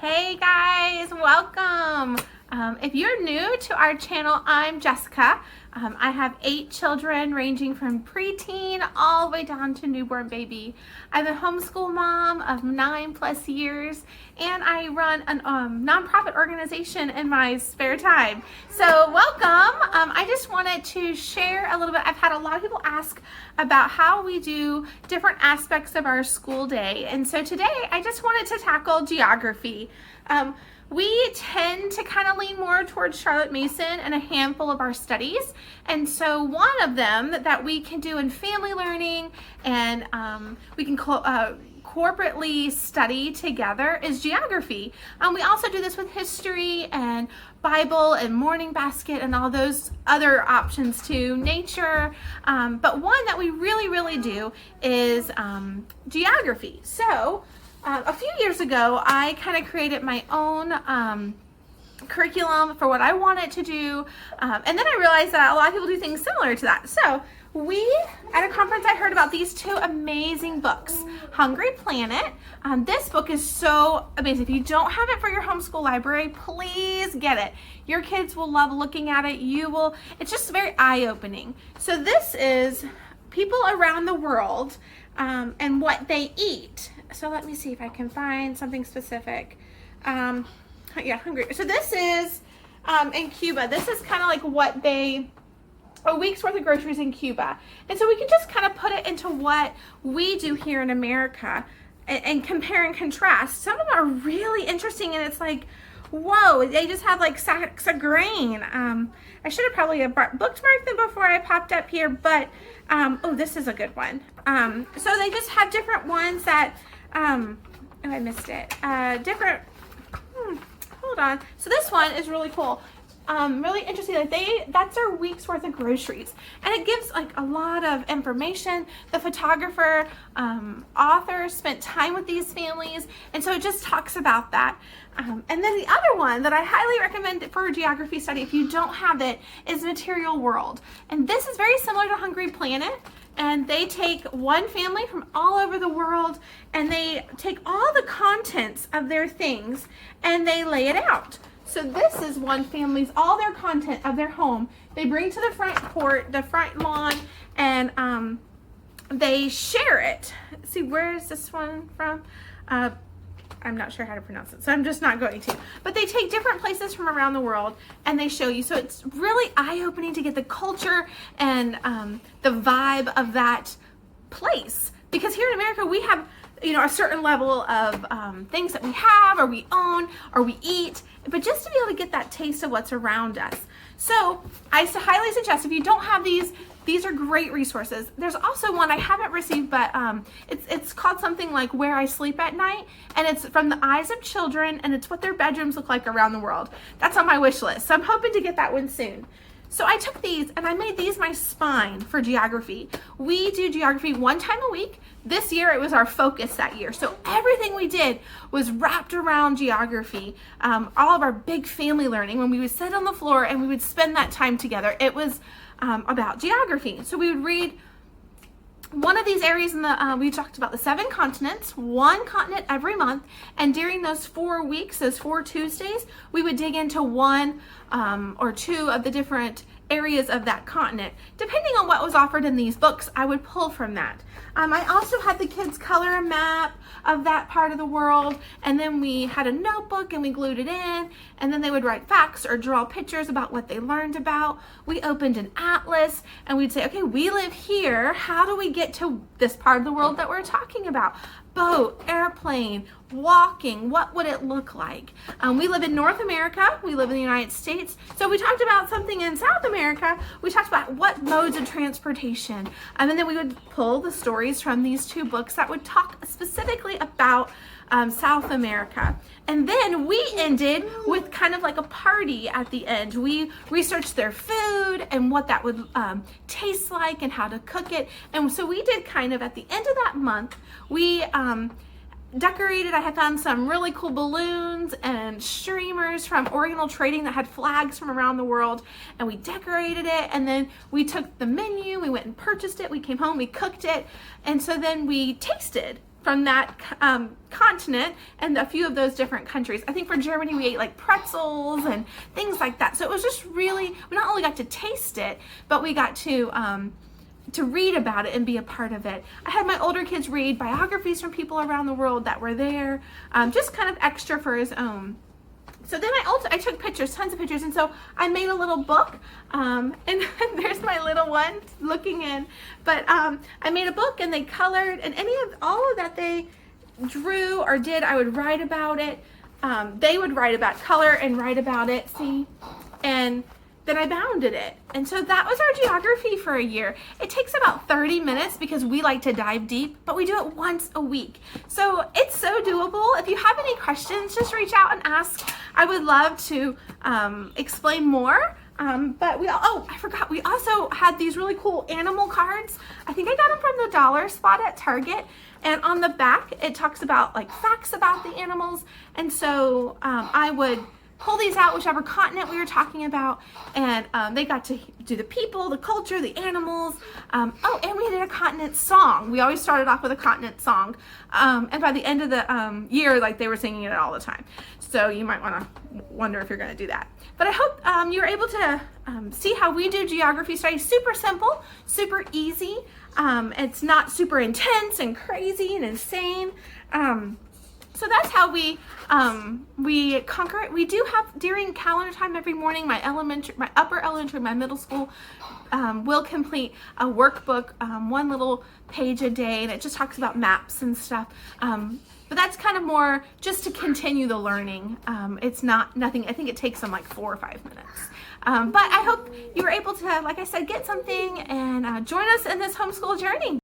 Hey guys, welcome. If you're new to our channel, I'm Jessica. I have 8 children ranging from preteen all the way down to newborn baby. I'm a homeschool mom of 9+ years, and I run a nonprofit organization in my spare time. So welcome. I just wanted to share a little bit. I've had a lot of people ask about how we do different aspects of our school day. And so today I just wanted to tackle geography. We tend to kind of lean more towards Charlotte Mason and a handful of our studies. And so one of them that we can do in family learning and we can corporately study together is geography. We also do this with history and Bible and morning basket and all those other options too, nature. But one that we really do is geography. So a few years ago, I kind of created my own curriculum for what I wanted to do, and then I realized that a lot of people do things similar to that. So at a conference, I heard about these 2 amazing books, Hungry Planet. This book is so amazing. If you don't have it for your homeschool library, please get it. Your kids will love looking at it. It's just very eye-opening. So this is people around the world and what they eat. So let me see if I can find something specific. Yeah, hungry. So this is in Cuba. This is kind of like what a week's worth of groceries in Cuba. And so we can just kind of put it into what we do here in America and compare and contrast. Some of them are really interesting, and it's like, whoa, they just have like sacks of grain. I should have probably bookmarked them before I popped up here, but oh, this is a good one. So they just have different ones that, oh, I missed it. Hold on. So this one is really cool. Really interesting. That's our week's worth of groceries, and it gives like a lot of information. The photographer, author spent time with these families, and so it just talks about that. And then the other one that I highly recommend for a geography study, if you don't have it, is Material World. And this is very similar to Hungry Planet. And they take one family from all over the world, and they take all the contents of their things and they lay it out. So this is one family's, all their content of their home, they bring to the front lawn, and they share it. Let's see, where is this one from? I'm not sure how to pronounce it, so I'm just not going to. But they take different places from around the world and they show you. So it's really eye-opening to get the culture and the vibe of that place. Because here in America, we have, a certain level of things that we have, or we own, or we eat. But just to be able to get that taste of what's around us. So I highly suggest, if you don't have these are great resources. There's also one I haven't received, but it's called something like Where I Sleep at Night, and it's from the eyes of children, and it's what their bedrooms look like around the world. That's on my wish list, so I'm hoping to get that one soon. So I took these and I made these my spine for geography. We do geography 1 time a week. This year it was our focus that year. So everything we did was wrapped around geography. All of our big family learning, when we would sit on the floor and we would spend that time together, it was about geography. So we would read one of these areas we talked about the 7 continents, 1 continent every month, and during those 4 weeks, those 4 Tuesdays, we would dig into 1 or 2 of the different areas of that continent. Depending on what was offered in these books, I would pull from that. I also had the kids color a map of that part of the world, and then we had a notebook and we glued it in, and then they would write facts or draw pictures about what they learned about. We opened an atlas and we'd say, okay, we live here. How do we get to this part of the world that we're talking about? Boat, airplane, walking, what would it look like? We live in North America, we live in the United States, so we talked about something in South America, we talked about what modes of transportation, and then we would pull the stories from these 2 books that would talk specifically about South America. And then we ended with kind of like a party at the end. We researched their food and what that would taste like and how to cook it. And so we did kind of at the end of that month, we decorated. I had found some really cool balloons and streamers from Oriental Trading that had flags from around the world, and we decorated it, and then we took the menu, we went and purchased it, we came home, we cooked it, and so then we tasted from that continent and a few of those different countries. I think for Germany we ate like pretzels and things like that. So it was just really, we not only got to taste it, but we got to read about it and be a part of it. I had my older kids read biographies from people around the world that were there, just kind of extra for his own. So then I took pictures, tons of pictures, and so I made a little book, and there's my little one looking in. But I made a book, and they colored, and all of that they drew or did, I would write about it. They would write about color and write about it, see? And then I bounded it. And so that was our geography for a year. It takes about 30 minutes because we like to dive deep, but we do it once a week. So it's so doable. If you have any questions, just reach out and ask. I would love to explain more. But I forgot, we also had these really cool animal cards. I think I got them from the dollar spot at Target. And on the back, it talks about like facts about the animals. And so I would pull these out, whichever continent we were talking about, and they got to do the people, the culture, the animals. And we did a continent song. We always started off with a continent song, and by the end of the year, like they were singing it all the time. So you might want to wonder if you're going to do that. But I hope you were able to see how we do geography studies. Super simple, super easy. It's not super intense and crazy and insane. So that's how we conquer it. We do have, during calendar time every morning, my upper elementary, my middle school will complete a workbook, one little page a day, and it just talks about maps and stuff. But that's kind of more just to continue the learning. It's nothing, I think it takes them like 4 or 5 minutes. But I hope you were able to, like I said, get something and join us in this homeschool journey.